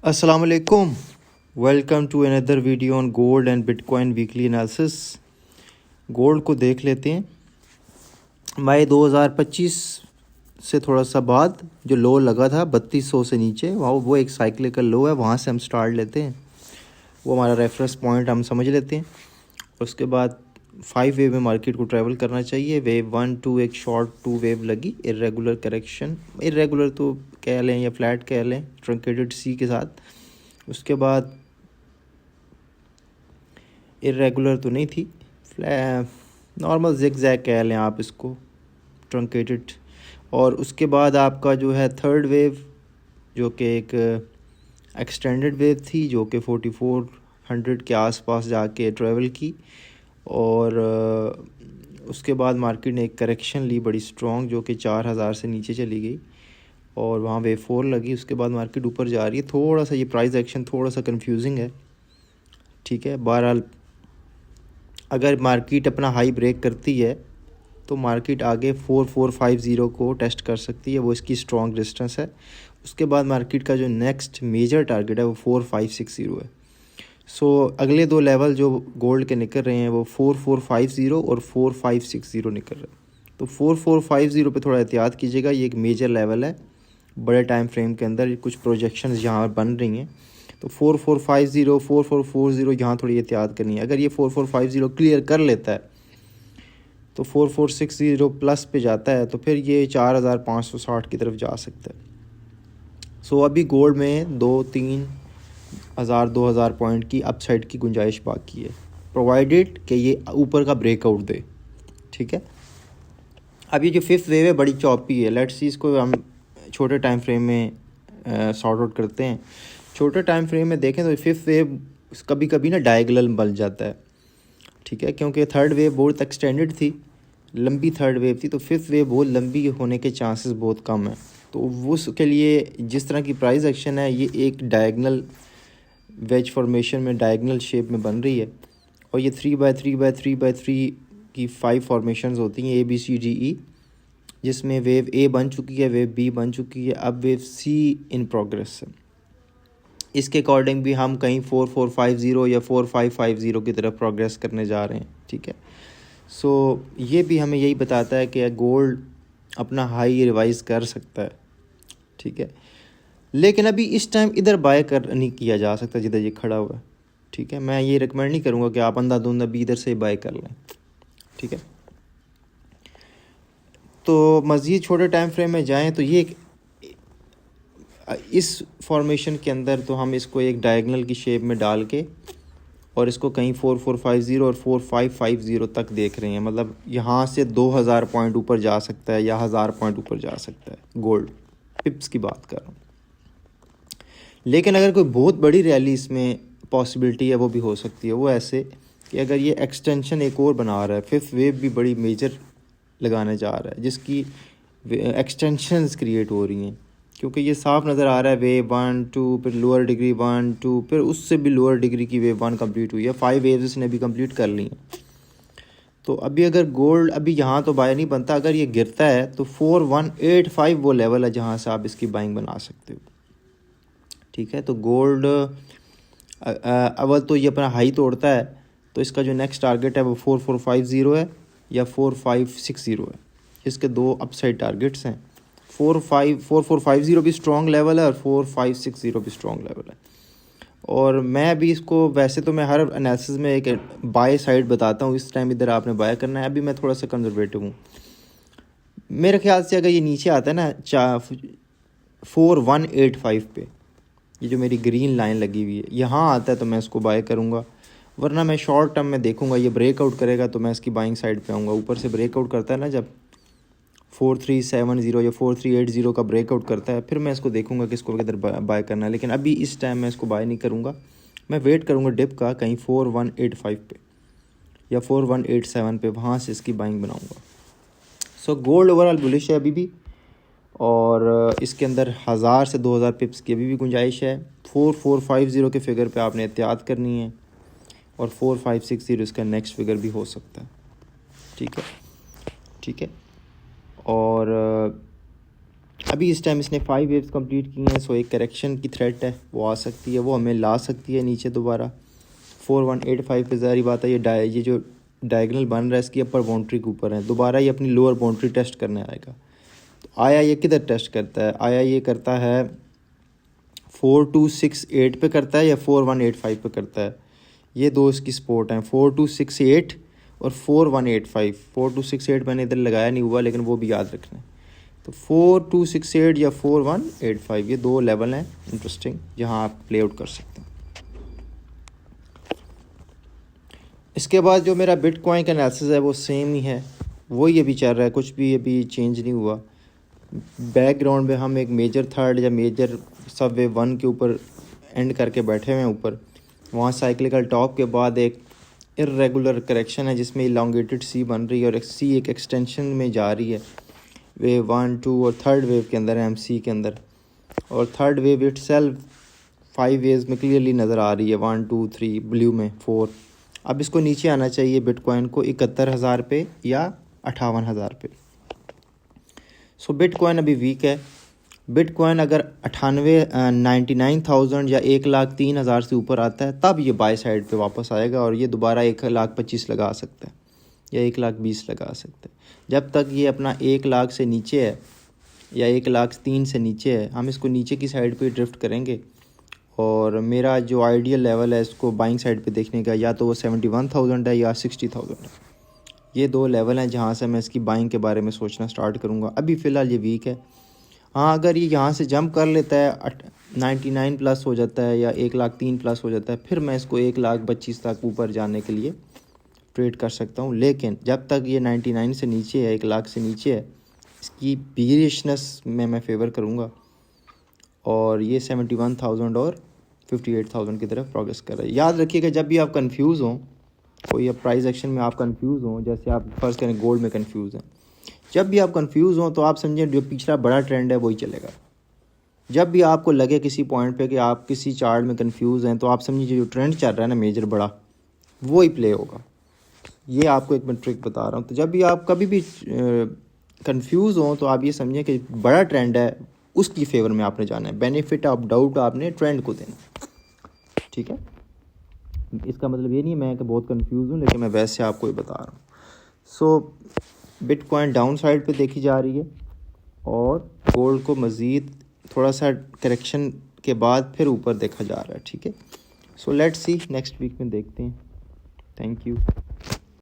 Assalamu alaikum. Welcome to another video on gold and bitcoin weekly analysis. Gold को देख लेते हैं। मई 2025 से थोड़ा सा बाद जो लो लगा था 3200 से नीचे, वो एक साइक्लिकल लो है, वहाँ से हम स्टार्ट लेते हैं। वो हमारा रेफरेंस पॉइंट हम समझ लेते हैं। उसके बाद 5 वेव में मार्केट को ट्रैवल करना चाहिए। वेव 1 2 एक शॉर्ट 2 वेव लगी, इरेगुलर करेक्शन, इरेगुलर तो कह लें या फ्लैट कह लें, ट्रंकेटेड सी के साथ। उसके बाद इरेगुलर तो नहीं थी, नॉर्मल जिगजैग कह लें आप इसको, ट्रंकेटेड। और उसके बाद आपका जो है थर्ड वेव, जो कि एक एक्सटेंडेड वेव थी, जो कि 4400 के आसपास जाके ट्रैवल की। और उसके बाद मार्केट ने एक करेक्शन ली बड़ी स्ट्रॉन्ग, जो कि 4000 से नीचे चली गई और वहाँ वेव 4 लगी। उसके बाद मार्केट ऊपर जा रही है। थोड़ा सा ये प्राइस एक्शन थोड़ा सा कंफ्यूजिंग है, ठीक है। बहरहाल अगर मार्केट अपना हाई ब्रेक करती है तो मार्केट आगे 4450 को टेस्ट कर सकती है, वो इसकी स्ट्रॉन्ग रेजिस्टेंस है। उसके बाद मार्केट का जो नेक्स्ट मेजर टारगेट है वो 4560 है। सो अगले दो लेवल जो गोल्ड के निकल रहे हैं वो 4450 और 4560 निकल रहे हैं। तो 4450 पे थोड़ा एहतियात कीजिएगा, ये एक मेजर लेवल है। बड़े टाइम फ्रेम के अंदर कुछ प्रोजेक्शंस यहाँ बन रही हैं, तो 4450 4440 यहाँ थोड़ी एहतियात करनी है। अगर ये 4450 क्लियर कर लेता है तो 4460 प्लस पे जाता है, तो फिर ये 4560 की तरफ जा सकता है। सो अभी गोल्ड में 2-3 हज़ार 2000 पॉइंट की अपसाइड की गुंजाइश बाकी है, प्रोवाइडेड कि ये ऊपर का ब्रेकआउट दे, ठीक है। अब ये जो फिफ्थ वेव है बड़ी चॉपी है। लेट्स सी इसको हम छोटे टाइम फ्रेम में सॉर्ट आउट करते हैं। छोटे टाइम फ्रेम में देखें तो फिफ्थ वेव कभी कभी ना डायगोनल बन जाता है, ठीक है, क्योंकि थर्ड वेव बहुत एक्सटेंडेड थी, लंबी थर्ड वेव थी, तो फिफ्थ वेव बहुत लंबी होने के चांसेस बहुत कम हैं। तो उसके लिए जिस तरह की प्राइस एक्शन है, ये एक डायगोनल वेज फॉर्मेशन में डायगोनल शेप में बन रही है। और ये 3x3x3x3 की 5 फॉर्मेशंस होती हैं, ABCDE, जिसमें वेव ए बन चुकी है, वेव बी बन चुकी है, अब वेव सी इन प्रोग्रेस है। इसके अकॉर्डिंग भी हम कहीं 4450 या 4550 की तरफ प्रोग्रेस करने जा रहे हैं, ठीक है। सो ये भी हमें यही बताता है कि गोल्ड अपना हाई रिवाइज कर सकता है, ठीक है। लेकिन अभी इस टाइम इधर बाय कर नहीं किया जा सकता जिधर ये खड़ा हुआ है, ठीक है। मैं ये रिकमेंड नहीं करूँगा कि आप अंधाधुंध अभी इधर से बाय कर लें, ठीक है। तो मज़ीद छोटे टाइम फ्रेम में जाएं तो ये इस फॉर्मेशन के अंदर तो हम इसको एक डायगोनल की शेप में डाल के और इसको कहीं 4450 और 4550 तक देख रहे हैं। मतलब यहाँ से 2000 पॉइंट ऊपर जा सकता है या 1000 पॉइंट ऊपर जा सकता है, गोल्ड पिप्स की बात कर रहा हूँ। लेकिन अगर कोई बहुत बड़ी रैली इसमें पॉसिबिलिटी है, वो भी हो सकती है। वो ऐसे कि अगर ये एक्सटेंशन एक और बना रहा है, फिफ्थ वेव भी बड़ी मेजर लगाने जा रहा है, जिसकी एक्सटेंशंस क्रिएट हो रही हैं, क्योंकि ये साफ नज़र आ रहा है वेव 1 2, फिर लोअर डिग्री 1 2, फिर उससे भी लोअर डिग्री की वेव 1 कंप्लीट हुई है, 5 वेव्स इसने भी कंप्लीट कर ली हैं। तो अभी अगर गोल्ड अभी यहाँ तो बाय नहीं बनता, अगर ये गिरता है तो 4185 वो लेवल है जहाँ से आप इसकी बाइंग बना सकते हो, ठीक है। तो गोल्ड अव्वल तो ये अपना हाई तोड़ता है, तो इसका जो नेक्स्ट टारगेट है वो 4450 है या 4560 है। इसके दो अपसाइड टारगेट्स हैं। 4450 भी स्ट्रॉन्ग लेवल है और 4560 भी स्ट्रॉन्ग लेवल है। और मैं अभी इसको, वैसे तो मैं हर एनालिसिस में एक बाय साइड बताता हूँ, इस टाइम इधर आपने बाय करना है। अभी मैं थोड़ा सा कंजर्वेटिव हूँ। मेरे ख्याल से अगर ये नीचे आता है ना 4185 पे, ये जो मेरी ग्रीन लाइन लगी हुई है, यहाँ आता है तो मैं इसको बाय करूँगा। वरना मैं शॉर्ट टर्म में देखूँगा, ये ब्रेकआउट करेगा तो मैं इसकी बाइंग साइड पे आऊँगा। ऊपर से ब्रेकआउट करता है ना जब 4370 या 4380 का ब्रेकआउट करता है, फिर मैं इसको देखूंगा कि इसको किधर बाय करना है। लेकिन अभी इस टाइम मैं इसको बाय नहीं करूंगा, मैं वेट करूंगा डिप का कहीं 4185 पे या 4187 पे, वहाँ से इसकी बाइंग बनाऊंगा। सो गोल्ड ओवरऑल बुलिश है अभी भी, और इसके अंदर 1000 से 2000 पिप्स की अभी भी गुंजाइश है। 4450 के फिगर पे आपने एहतियात करनी है, और 4560 इसका नेक्स्ट फिगर भी हो सकता है, ठीक है, ठीक है। और अभी इस टाइम इसने 5 वेव्स कंप्लीट की हैं, सो एक करेक्शन की थ्रेट है वो आ सकती है, वो हमें ला सकती है नीचे दोबारा 4185 पे। ज़ाहिर बात है ये जो डायगोनल बन रहा है इसकी अपर बाउंड्री के ऊपर है, दोबारा ये अपनी लोअर बाउंड्री टेस्ट करने आएगा। तो आया ये किधर टेस्ट करता है, आया ये करता है 4268 पे करता है या 4185 पे करता है। ये दो इसकी सपोर्ट हैं 4268 और 4185। 4268 मैंने इधर लगाया नहीं हुआ, लेकिन वो भी याद रखना है। तो 4268 या 4185 ये दो लेवल हैं इंटरेस्टिंग जहां आप प्ले आउट कर सकते हैं। इसके बाद जो मेरा बिटकॉइन का एनालिसिस है वो सेम ही है, वही अभी चल रहा है, कुछ भी अभी चेंज नहीं हुआ। बैकग्राउंड में हम एक मेजर थर्ड या मेजर सब वे 1 के ऊपर एंड करके बैठे हुए हैं ऊपर। वहाँ साइक्लिकल टॉप के बाद एक इर्रेगुलर करेक्शन है जिसमें इलांगेटेड सी बन रही है और एक सी एक एक्सटेंशन में जा रही है। वेव 1, 2 और थर्ड वेव के अंदर है, MC के अंदर। और third wave it self 5 waves में क्लियरली नज़र आ रही है, 1 2 3 ब्लू में 4। अब इसको नीचे आना चाहिए बिटकॉइन को 71,000 पे या 58,000 पे। सो बिटकॉइन अभी वीक है। बिटकॉइन अगर 99,000 या 1,03,000 से ऊपर आता है तब ये बाय साइड पे वापस आएगा और ये दोबारा 1,25,000 लगा सकता है या 1,20,000 लगा सकता है। जब तक ये अपना 1,00,000 से नीचे है या 1,03,000 से नीचे है, हम इसको नीचे की साइड पे ड्रिफ्ट करेंगे। और मेरा जो आइडियल लेवल है इसको बाइंग साइड पे देखने का, या तो वो 71,000 है या 60,000 है। ये दो लेवल हैं जहाँ से मैं इसकी बाइंग के बारे में सोचना स्टार्ट करूँगा। अभी फ़िलहाल ये वीक है। हाँ, अगर ये यहाँ से जंप कर लेता है 99 प्लस हो जाता है या 1,03,000 प्लस हो जाता है, फिर मैं इसको 1,25,000 तक ऊपर जाने के लिए ट्रेड कर सकता हूँ। लेकिन जब तक ये 99 से नीचे है, 1,00,000 से नीचे है, इसकी बीरिशनेस में मैं फेवर करूँगा। और ये 71,000 और 58,000 की तरफ प्रोग्रेस कर रहा है। याद रखिएगा जब भी आप कंफ्यूज हों, कोई प्राइस एक्शन में आप कंफ्यूज हों, जैसे आप फर्स्ट करें गोल्ड में कंफ्यूज हैं, जब भी आप कंफ्यूज हों तो आप समझें जो पिछला बड़ा ट्रेंड है वही चलेगा। जब भी आपको लगे किसी पॉइंट पे कि आप किसी चार्ट में कंफ्यूज हैं, तो आप समझिए जो ट्रेंड चल रहा है ना मेजर बड़ा, वो ही प्ले होगा। ये आपको एक मैं ट्रिक बता रहा हूँ। तो जब भी आप कभी भी कंफ्यूज हों तो आप ये समझें कि बड़ा ट्रेंड है, उसकी फेवर में आपने जाना है। बेनिफिट ऑफ डाउट आपने ट्रेंड को देना, ठीक है। इसका मतलब ये नहीं है मैं कि बहुत कंफ्यूज हूँ, लेकिन मैं वैसे आपको ही बता रहा हूँ। सो बिटकॉइन डाउन साइड पे देखी जा रही है और गोल्ड को मज़ीद थोड़ा सा करेक्शन के बाद फिर ऊपर देखा जा रहा है, ठीक है। So let's see next week में देखते हैं। Thank you.